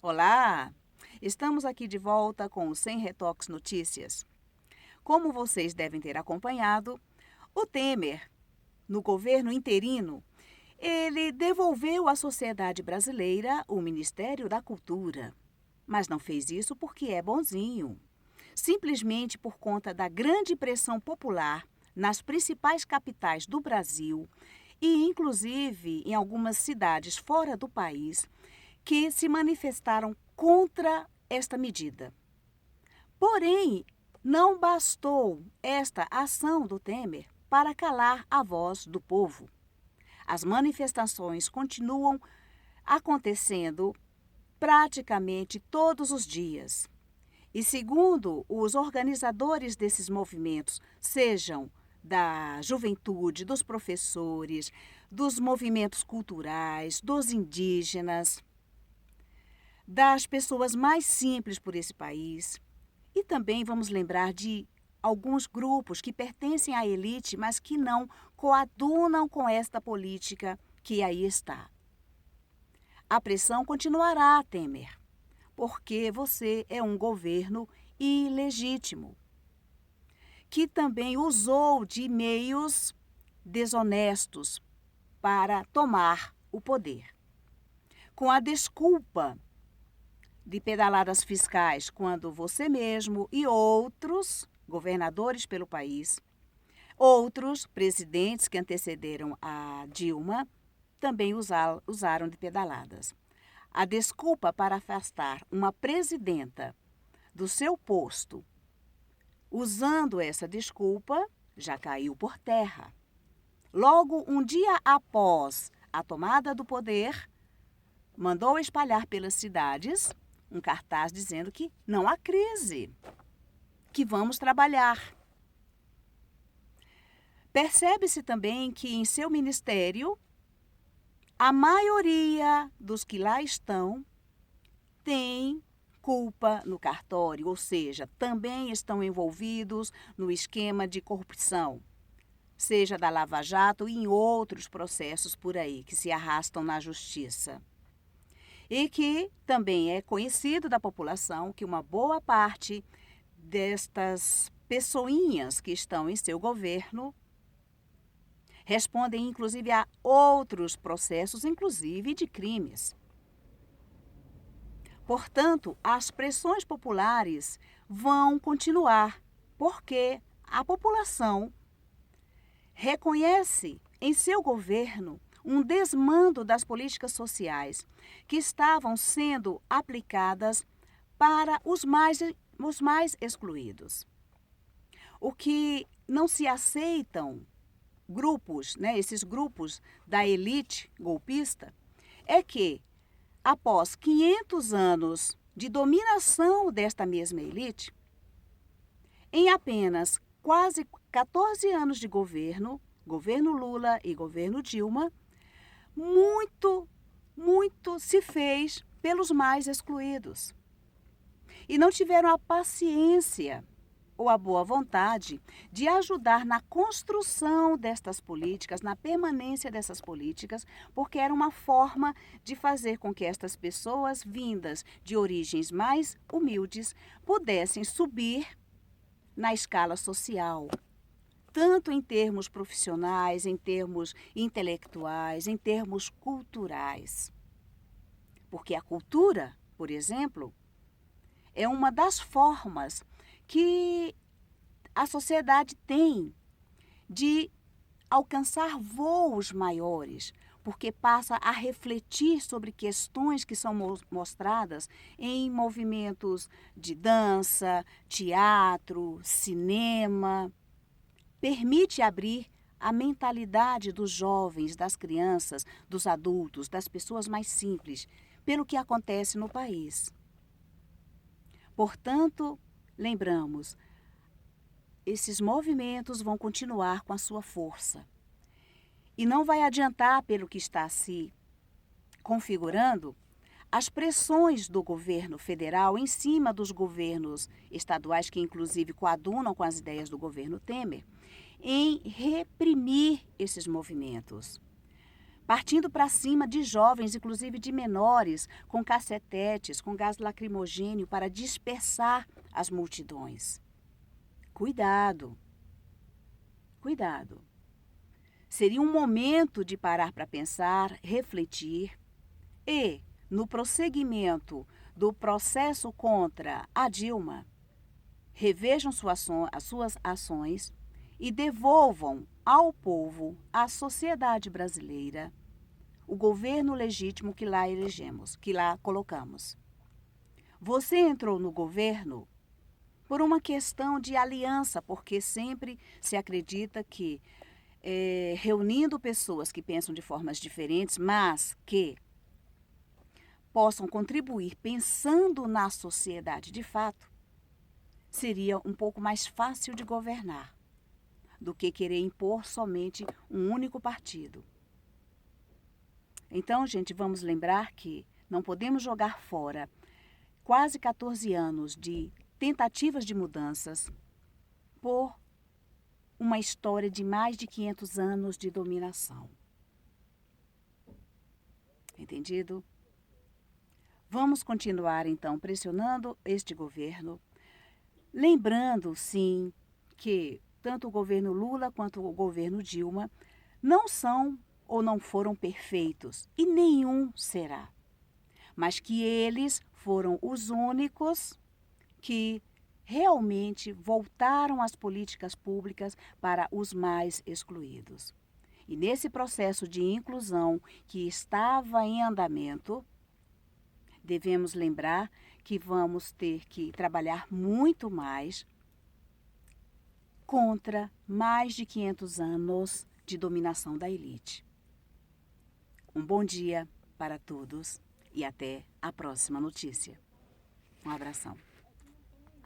Olá! Estamos aqui de volta com o Sem Retoques Notícias. Como vocês devem ter acompanhado, o Temer, no governo interino, ele devolveu à sociedade brasileira o Ministério da Cultura. Mas não fez isso porque é bonzinho. Simplesmente por conta da grande pressão popular nas principais capitais do Brasil e, inclusive, em algumas cidades fora do país, que se manifestaram contra esta medida. Porém, não bastou esta ação do Temer para calar a voz do povo. As manifestações continuam acontecendo praticamente todos os dias. E segundo os organizadores desses movimentos, sejam da juventude, dos professores, dos movimentos culturais, dos indígenas, das pessoas mais simples por esse país. E também vamos lembrar de alguns grupos que pertencem à elite, mas que não coadunam com esta política que aí está. A pressão continuará, Temer, porque você é um governo ilegítimo, que também usou de meios desonestos para tomar o poder. Com a desculpa de pedaladas fiscais, quando você mesmo e outros governadores pelo país, outros presidentes que antecederam a Dilma, também usaram de pedaladas. A desculpa para afastar uma presidenta do seu posto, usando essa desculpa, já caiu por terra. Logo, um dia após a tomada do poder, mandou espalhar pelas cidades um cartaz dizendo que não há crise, que vamos trabalhar. Percebe-se também que em seu ministério, a maioria dos que lá estão tem culpa no cartório, ou seja, também estão envolvidos no esquema de corrupção, seja da Lava Jato e em outros processos por aí que se arrastam na justiça. E que também é conhecido da população que uma boa parte destas pessoinhas que estão em seu governo respondem inclusive a outros processos, inclusive de crimes. Portanto, as pressões populares vão continuar, porque a população reconhece em seu governo um desmando das políticas sociais que estavam sendo aplicadas para os mais excluídos. O que não se aceitam grupos, esses grupos da elite golpista, é que, após 500 anos de dominação desta mesma elite, em apenas quase 14 anos de governo Lula e governo Dilma, muito se fez pelos mais excluídos. E não tiveram a paciência ou a boa vontade de ajudar na construção destas políticas, na permanência dessas políticas, porque era uma forma de fazer com que estas pessoas vindas de origens mais humildes pudessem subir na escala social, tanto em termos profissionais, em termos intelectuais, em termos culturais. Porque a cultura, por exemplo, é uma das formas que a sociedade tem de alcançar voos maiores, porque passa a refletir sobre questões que são mostradas em movimentos de dança, teatro, cinema. Permite abrir a mentalidade dos jovens, das crianças, dos adultos, das pessoas mais simples, pelo que acontece no país. Portanto, lembramos, esses movimentos vão continuar com a sua força. E não vai adiantar, pelo que está se configurando, as pressões do governo federal em cima dos governos estaduais, que inclusive coadunam com as ideias do governo Temer, em reprimir esses movimentos. partindo para cima de jovens, inclusive de menores, com cacetetes, com gás lacrimogênio para dispersar as multidões. Cuidado, cuidado. Seria um momento de parar para pensar, refletir e, no prosseguimento do processo contra a Dilma, revejam as suas ações e devolvam ao povo, à sociedade brasileira, o governo legítimo que lá elegemos, que lá colocamos. Você entrou no governo por uma questão de aliança, porque sempre se acredita que reunindo pessoas que pensam de formas diferentes, mas que possam contribuir pensando na sociedade de fato, seria um pouco mais fácil de governar do que querer impor somente um único partido. Então, gente, vamos lembrar que não podemos jogar fora quase 14 anos de tentativas de mudanças por uma história de mais de 500 anos de dominação. Entendido? Vamos continuar, então, pressionando este governo, lembrando, sim, que tanto o governo Lula quanto o governo Dilma não são ou não foram perfeitos, e nenhum será. Mas que eles foram os únicos que realmente voltaram as políticas públicas para os mais excluídos. E nesse processo de inclusão que estava em andamento, devemos lembrar que vamos ter que trabalhar muito mais contra mais de 500 anos de dominação da elite. Um bom dia para todos e até a próxima notícia. Um abração.